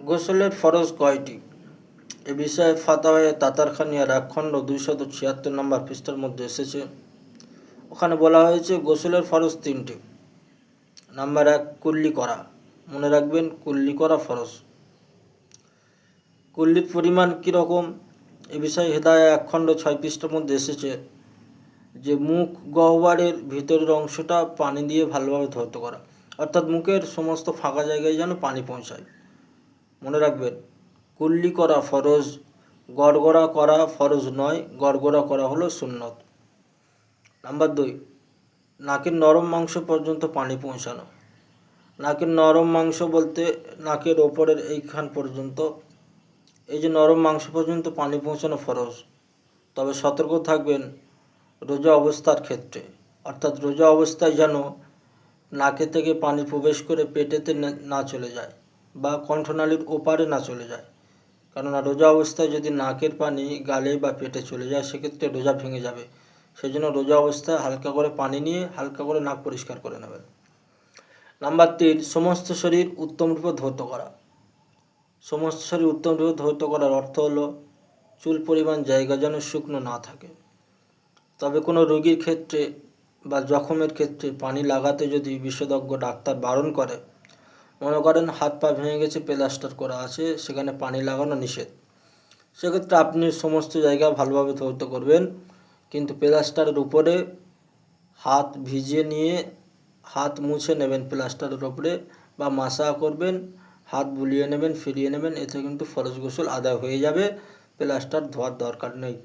গোসলের ফরজ কয়টি? এ বিষয়ে ফাতাওয়ায়ে তাতারখানিয়ার 1 খণ্ড 276 নম্বর পৃষ্ঠার মধ্যে এসেছে। ওখানে বলা হয়েছে গোসলের ফরজ 3টি। নাম্বার 1, কুল্লি করা। মনে রাখবেন, কুল্লি করা ফরজ। কুল্লির পরিমাণ কীরকম এ বিষয়ে হেদায়া 1 খণ্ড 6 পৃষ্ঠার মধ্যে এসেছে যে মুখ গহ্বরের ভিতরের অংশটা পানি দিয়ে ভালোভাবে ধৌত করা, অর্থাৎ মুখের সমস্ত ফাঁকা জায়গায় যেন পানি পৌঁছায়। মনে রাখবেন, কুল্লি করা ফরজ, গড়গড়া করা ফরজ নয়, গড়গড়া করা হলো সুন্নত। নাম্বার 2, নাকের নরম মাংস পর্যন্ত পানি পৌঁছানো। নাকের নরম মাংস বলতে নাকের ওপরের এইখান পর্যন্ত, এই যে নরম মাংস পর্যন্ত পানি পৌঁছানো ফরজ। তবে সতর্ক থাকবেন রোজা অবস্থার ক্ষেত্রে, অর্থাৎ রোজা অবস্থায় যেন নাকে থেকে পানি প্রবেশ করে পেটেতে না চলে যায় বা কণ্ঠনালীর ওপারে না চলে যায়। কেননা রোজা অবস্থায় যদি নাকের পানি গালে বা পেটে চলে যায় সেক্ষেত্রে রোজা ভেঙে যাবে। সেই জন্য রোজা অবস্থায় হালকা করে পানি নিয়ে হালকা করে নাক পরিষ্কার করে নেবেন। নাম্বার 3, সমস্ত শরীর উত্তমরূপে ধৌত করা। সমস্ত শরীর উত্তমরূপে ধৌত করার অর্থ হলো চুল পরিমাণ জায়গা যেন শুকনো না থাকে। তবে কোনো রোগীর ক্ষেত্রে বা জখমের ক্ষেত্রে পানি লাগাতে যদি বিশেষজ্ঞ ডাক্তার বারণ করে, মনে করেন হাত পা ভেঙে গেছে, প্লাস্টার করা আছে, সেখানে পানি লাগানো নিষেধ, সেক্ষেত্রে আপনি সমস্ত জায়গা ভালোভাবে ধৌত করবেন, কিন্তু প্লাস্টারের উপরে হাত ভিজিয়ে নিয়ে হাত মুছে নেবেন প্লাস্টারের উপরে, বা মাসা করবেন, হাত বুলিয়ে নেবেন, ফিরিয়ে নেবেন, এতে কিন্তু ফরজ গোসল আদায় হয়ে যাবে, প্লাস্টার ধোয়ার দরকার নেই।